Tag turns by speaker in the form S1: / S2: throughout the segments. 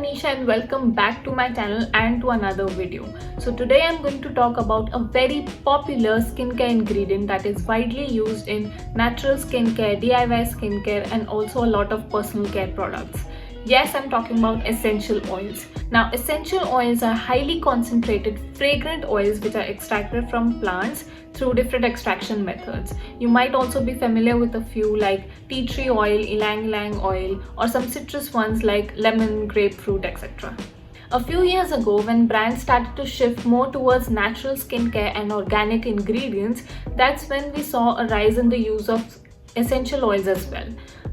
S1: Manisha and welcome back to my channel and to another video. So today I'm going to talk about a very popular skincare ingredient that is widely used in natural skincare, DIY skincare and also a lot of personal care products. Yes, I'm talking about essential oils. Now, essential oils are highly concentrated fragrant oils which are extracted from plants through different extraction methods. You might also be familiar with a few like tea tree oil, ylang ylang oil, or some citrus ones like lemon, grapefruit, etc. A few years ago, when brands started to shift more towards natural skincare and organic ingredients, that's when we saw a rise in the use of essential oils as well.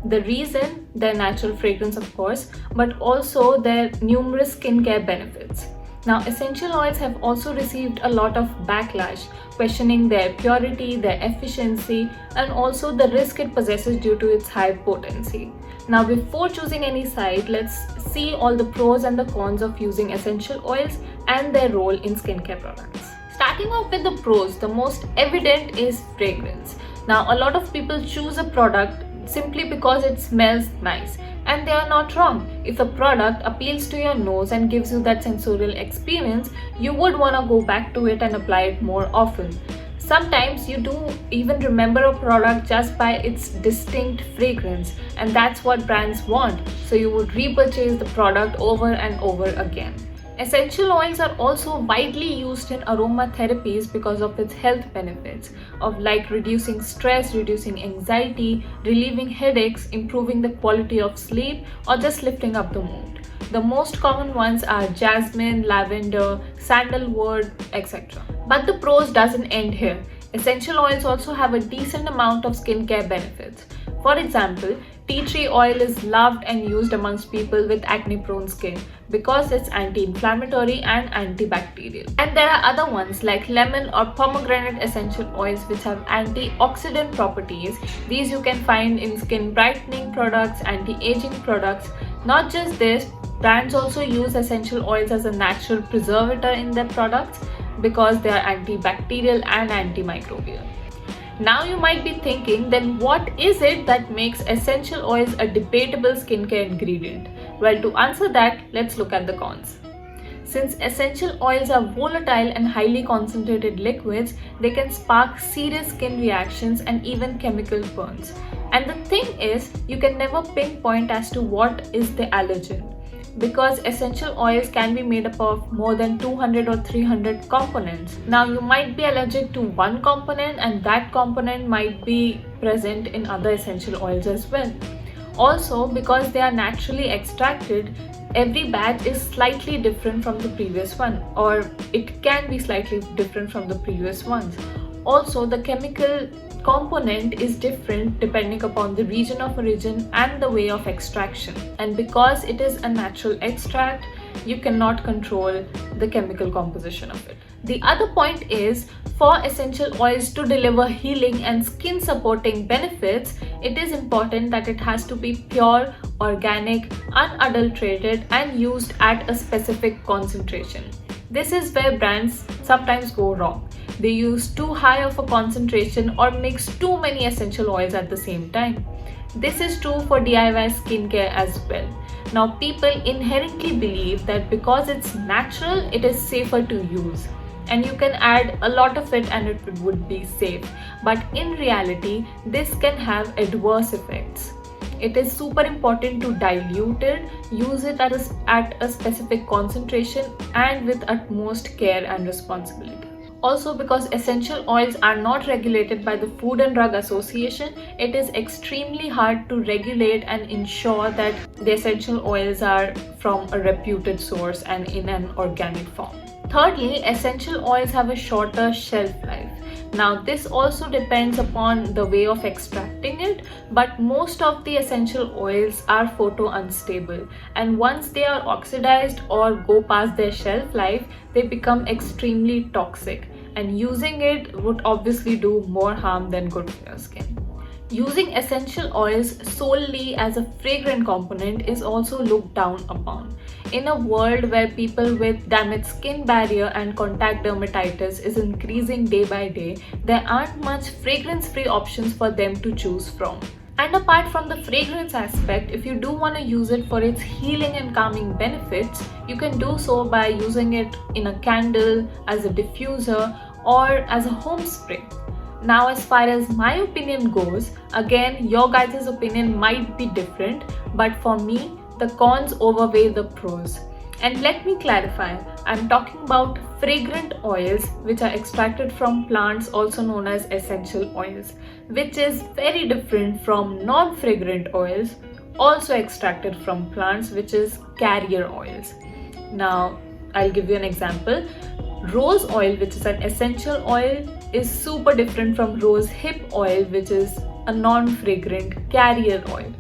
S1: The reason, their natural fragrance of course, but also their numerous skincare benefits. Now, essential oils have also received a lot of backlash, questioning their purity, their efficiency, and also the risk it possesses due to its high potency. Now, before choosing any side, let's see all the pros and the cons of using essential oils and their role in skincare products. Starting off with the pros, the most evident is fragrance. Now, a lot of people choose a product simply because it smells nice, and they are not wrong. If a product appeals to your nose and gives you that sensorial experience, you would want to go back to it and apply it more often. Sometimes you do even remember a product just by its distinct fragrance, and that's what brands want, so you would repurchase the product over and over again. Essential oils are also widely used in aromatherapies because of its health benefits of like reducing stress, reducing anxiety, relieving headaches, improving the quality of sleep, or just lifting up the mood. The most common ones are jasmine, lavender, sandalwood, etc. But the pros doesn't end here. Essential oils also have a decent amount of skincare benefits. For example, tea tree oil is loved and used amongst people with acne-prone skin because it's anti-inflammatory and antibacterial. And there are other ones like lemon or pomegranate essential oils which have antioxidant properties. These you can find in skin brightening products, anti-aging products. Not just this, brands also use essential oils as a natural preservative in their products because they are antibacterial and antimicrobial. Now you might be thinking, then what is it that makes essential oils a debatable skincare ingredient? Well, to answer that, let's look at the cons. Since essential oils are volatile and highly concentrated liquids, they can spark serious skin reactions and even chemical burns. And the thing is, you can never pinpoint as to what is the allergen, because essential oils can be made up of more than 200 or 300 components. Now, you might be allergic to one component and that component might be present in other essential oils as well. Also, because they are naturally extracted, every batch is slightly different from the previous one, or it can be slightly different from the previous ones. Also, the chemical component is different depending upon the region of origin and the way of extraction. And because it is a natural extract, you cannot control the chemical composition of it. The other point is, for essential oils to deliver healing and skin supporting benefits, it is important that it has to be pure, organic, unadulterated and used at a specific concentration. This is where brands sometimes go wrong. They use too high of a concentration or mix too many essential oils at the same time. This is true for DIY skincare as well. Now, people inherently believe that because it's natural, it is safer to use. And you can add a lot of it and it would be safe. But in reality, this can have adverse effects. It is super important to dilute it, use it at a specific concentration and with utmost care and responsibility. Also, because essential oils are not regulated by the Food and Drug Association, it is extremely hard to regulate and ensure that the essential oils are from a reputed source and in an organic form. Thirdly, essential oils have a shorter shelf life. Now, this also depends upon the way of extracting it, but most of the essential oils are photo unstable, and once they are oxidized or go past their shelf life, they become extremely toxic, and using it would obviously do more harm than good for your skin. Using essential oils solely as a fragrant component is also looked down upon. In a world where people with damaged skin barrier and contact dermatitis is increasing day by day, there aren't much fragrance-free options for them to choose from. And apart from the fragrance aspect, if you do want to use it for its healing and calming benefits, you can do so by using it in a candle, as a diffuser, or as a home spray. Now, as far as my opinion goes, again, your guys' opinion might be different, but for me, the cons outweigh the pros. And let me clarify, I'm talking about fragrant oils which are extracted from plants, also known as essential oils, which is very different from non-fragrant oils, also extracted from plants, which is carrier oils. Now, I'll give you an example. Rose oil, which is an essential oil, is super different from rose hip oil, which is a non-fragrant carrier oil.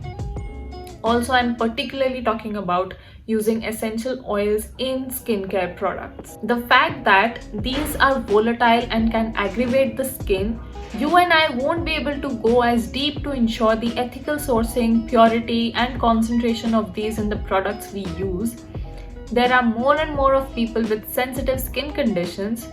S1: Also, I'm particularly talking about using essential oils in skincare products. The fact that these are volatile and can aggravate the skin, you and I won't be able to go as deep to ensure the ethical sourcing, purity, and concentration of these in the products we use. There are more and more of people with sensitive skin conditions.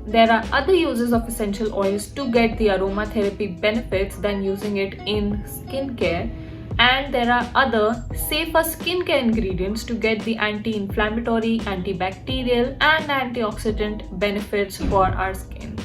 S1: There are other uses of essential oils to get the aromatherapy benefits than using it in skincare. And there are other safer skincare ingredients to get the anti-inflammatory, antibacterial, and antioxidant benefits for our skin.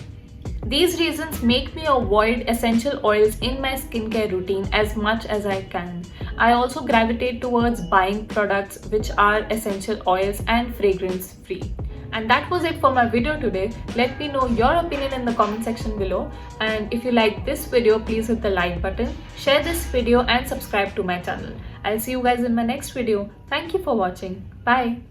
S1: These reasons make me avoid essential oils in my skincare routine as much as I can. I also gravitate towards buying products which are essential oils and fragrance free. And that was it for my video today. Let me know your opinion in the comment section below. And if you like this video, please hit the like button, share this video and subscribe to my channel. I'll see you guys in my next video. Thank you for watching. Bye.